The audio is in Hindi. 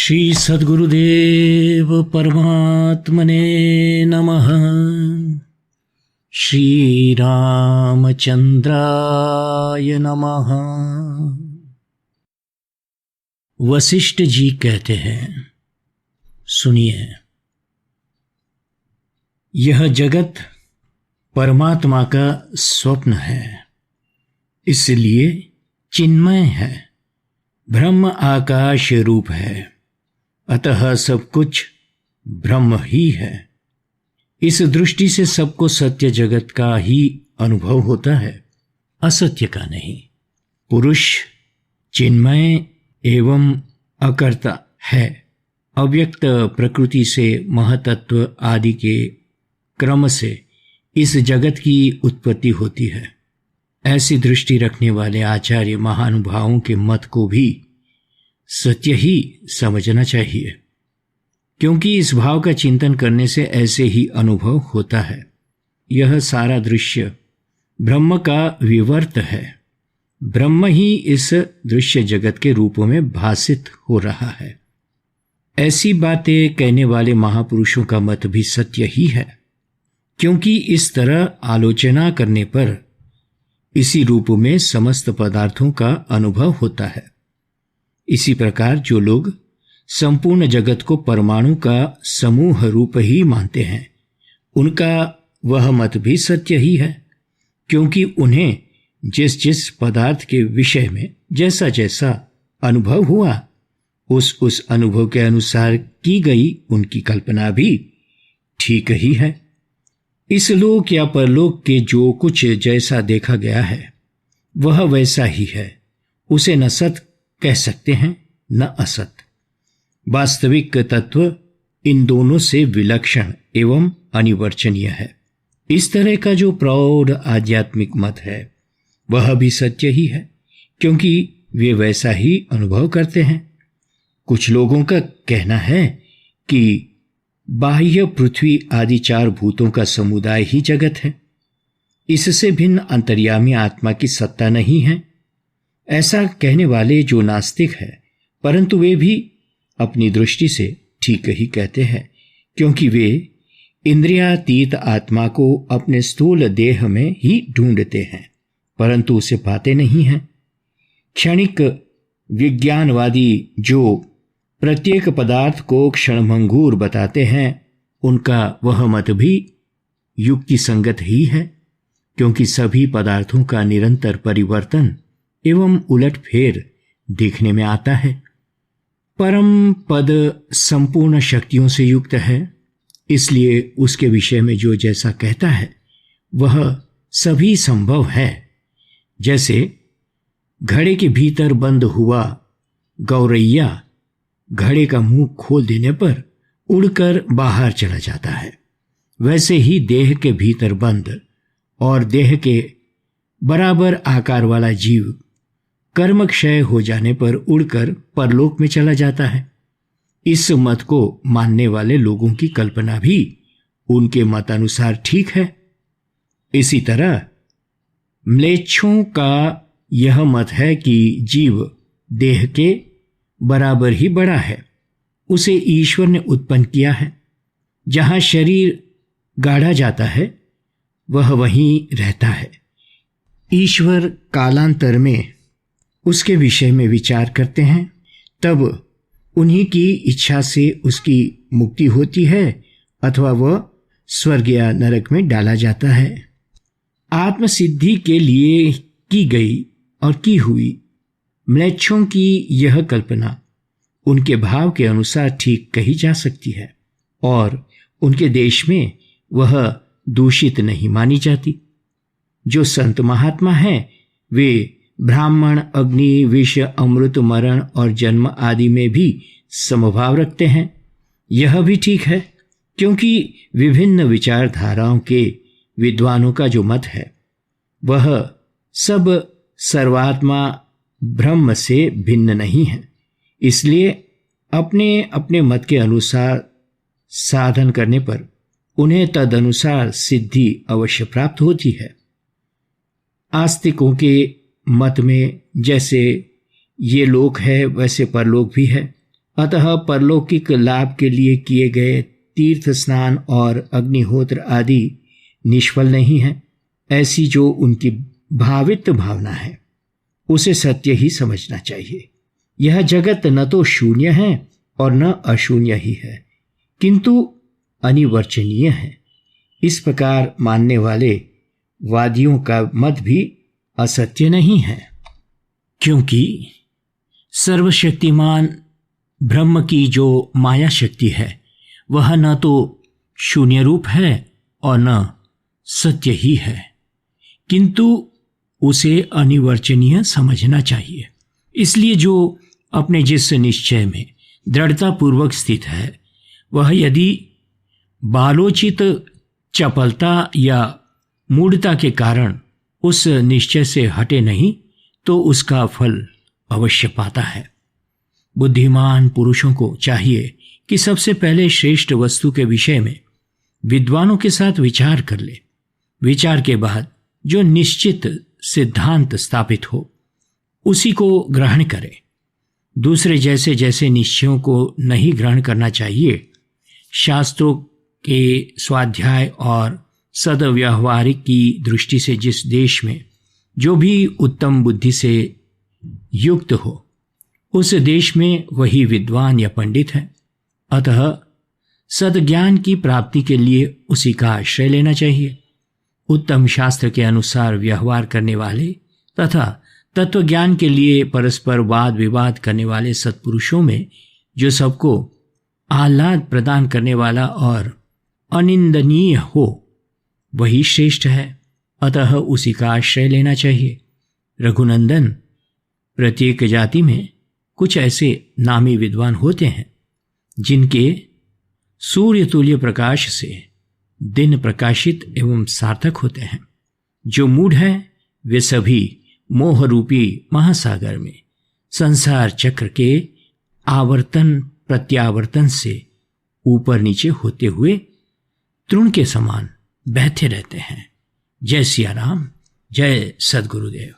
श्री सद्गुरुदेव परमात्मने नमः। श्री रामचंद्राय नमः। वशिष्ठ जी कहते हैं, सुनिए, यह जगत परमात्मा का स्वप्न है, इसलिए चिन्मय है, ब्रह्म आकाश रूप है, अतः सब कुछ ब्रह्म ही है। इस दृष्टि से सबको सत्य जगत का ही अनुभव होता है, असत्य का नहीं। पुरुष चिन्मय एवं अकर्ता है, अव्यक्त प्रकृति से महतत्व आदि के क्रम से इस जगत की उत्पत्ति होती है। ऐसी दृष्टि रखने वाले आचार्य महानुभावों के मत को भी सत्य ही समझना चाहिए, क्योंकि इस भाव का चिंतन करने से ऐसे ही अनुभव होता है। यह सारा दृश्य ब्रह्म का विवर्त है, ब्रह्म ही इस दृश्य जगत के रूप में भासित हो रहा है। ऐसी बातें कहने वाले महापुरुषों का मत भी सत्य ही है, क्योंकि इस तरह आलोचना करने पर इसी रूप में समस्त पदार्थों का अनुभव होता है। इसी प्रकार जो लोग संपूर्ण जगत को परमाणु का समूह रूप ही मानते हैं, उनका वह मत भी सत्य ही है, क्योंकि उन्हें जिस जिस पदार्थ के विषय में जैसा जैसा अनुभव हुआ, उस अनुभव के अनुसार की गई उनकी कल्पना भी ठीक ही है। इस लोक या परलोक के जो कुछ जैसा देखा गया है, वह वैसा ही है। उसे न सत कह सकते हैं न असत। वास्तविक तत्व इन दोनों से विलक्षण एवं अनिवर्चनीय है। इस तरह का जो प्रौढ़ आध्यात्मिक मत है, वह भी सत्य ही है, क्योंकि वे वैसा ही अनुभव करते हैं। कुछ लोगों का कहना है कि बाह्य पृथ्वी आदि चार भूतों का समुदाय ही जगत है, इससे भिन्न अंतर्यामी आत्मा की सत्ता नहीं है। ऐसा कहने वाले जो नास्तिक है, परंतु वे भी अपनी दृष्टि से ठीक ही कहते हैं, क्योंकि वे इंद्रियातीत आत्मा को अपने स्थूल देह में ही ढूंढते हैं, परंतु उसे पाते नहीं हैं। क्षणिक विज्ञानवादी जो प्रत्येक पदार्थ को क्षणभंगुर बताते हैं, उनका वह मत भी युक्ति संगत ही है, क्योंकि सभी पदार्थों का निरंतर परिवर्तन एवं उलटफेर देखने में आता है। परम पद संपूर्ण शक्तियों से युक्त है, इसलिए उसके विषय में जो जैसा कहता है वह सभी संभव है। जैसे घड़े के भीतर बंद हुआ गौरैया घड़े का मुंह खोल देने पर उड़कर बाहर चला जाता है, वैसे ही देह के भीतर बंद और देह के बराबर आकार वाला जीव कर्म क्षय हो जाने पर उड़कर परलोक में चला जाता है। इस मत को मानने वाले लोगों की कल्पना भी उनके मतानुसार ठीक है। इसी तरह म्लेच्छों का यह मत है कि जीव देह के बराबर ही बड़ा है, उसे ईश्वर ने उत्पन्न किया है। जहां शरीर गाढ़ा जाता है, वह वहीं रहता है। ईश्वर कालांतर में उसके विषय में विचार करते हैं, तब उन्हीं की इच्छा से उसकी मुक्ति होती है अथवा वह स्वर्ग या नरक में डाला जाता है। आत्मसिद्धि के लिए की गई और की हुई म्लेच्छों की यह कल्पना उनके भाव के अनुसार ठीक कही जा सकती है, और उनके देश में वह दूषित नहीं मानी जाती। जो संत महात्मा हैं, वे ब्राह्मण, अग्नि, विष, अमृत, मरण और जन्म आदि में भी समभाव रखते हैं। यह भी ठीक है, क्योंकि विभिन्न विचारधाराओं के विद्वानों का जो मत है, वह सब सर्वात्मा ब्रह्म से भिन्न नहीं है। इसलिए अपने अपने मत के अनुसार साधन करने पर उन्हें तदनुसार सिद्धि अवश्य प्राप्त होती है। आस्तिकों के मत में जैसे ये लोक है, वैसे परलोक भी है, अतः परलौकिक लाभ के लिए किए गए तीर्थ स्नान और अग्निहोत्र आदि निष्फल नहीं है। ऐसी जो उनकी भावित भावना है उसे सत्य ही समझना चाहिए। यह जगत न तो शून्य है और न अशून्य ही है, किंतु अनिवर्चनीय है। इस प्रकार मानने वाले वादियों का मत भी असत्य नहीं है, क्योंकि सर्वशक्तिमान ब्रह्म की जो माया शक्ति है वह न तो शून्य रूप है और न सत्य ही है, किंतु उसे अनिवर्चनीय समझना चाहिए। इसलिए जो अपने जिस निश्चय में दृढ़तापूर्वक स्थित है वह यदि बालोचित चपलता या मूढ़ता के कारण उस निश्चय से हटे नहीं तो उसका फल अवश्य पाता है। बुद्धिमान पुरुषों को चाहिए कि सबसे पहले श्रेष्ठ वस्तु के विषय में विद्वानों के साथ विचार कर ले। विचार के बाद जो निश्चित सिद्धांत स्थापित हो उसी को ग्रहण करे। दूसरे जैसे जैसे निश्चयों को नहीं ग्रहण करना चाहिए। शास्त्रों के स्वाध्याय और सदव्यवहारिक की दृष्टि से जिस देश में जो भी उत्तम बुद्धि से युक्त हो उस देश में वही विद्वान या पंडित है। अतः सद्ज्ञान की प्राप्ति के लिए उसी का आश्रय लेना चाहिए। उत्तम शास्त्र के अनुसार व्यवहार करने वाले तथा तत्वज्ञान के लिए परस्पर वाद विवाद करने वाले सत्पुरुषों में जो सबको आह्लाद प्रदान करने वाला और अनिंदनीय हो वही श्रेष्ठ है। अतः उसी का आश्रय लेना चाहिए। रघुनंदन, प्रत्येक जाति में कुछ ऐसे नामी विद्वान होते हैं जिनके सूर्य तुल्य प्रकाश से दिन प्रकाशित एवं सार्थक होते हैं। जो मूढ़ है वे सभी मोह रूपी महासागर में संसार चक्र के आवर्तन प्रत्यावर्तन से ऊपर नीचे होते हुए तृण के समान बहते रहते हैं। जय सिया राम, जय सद्गुरुदेव।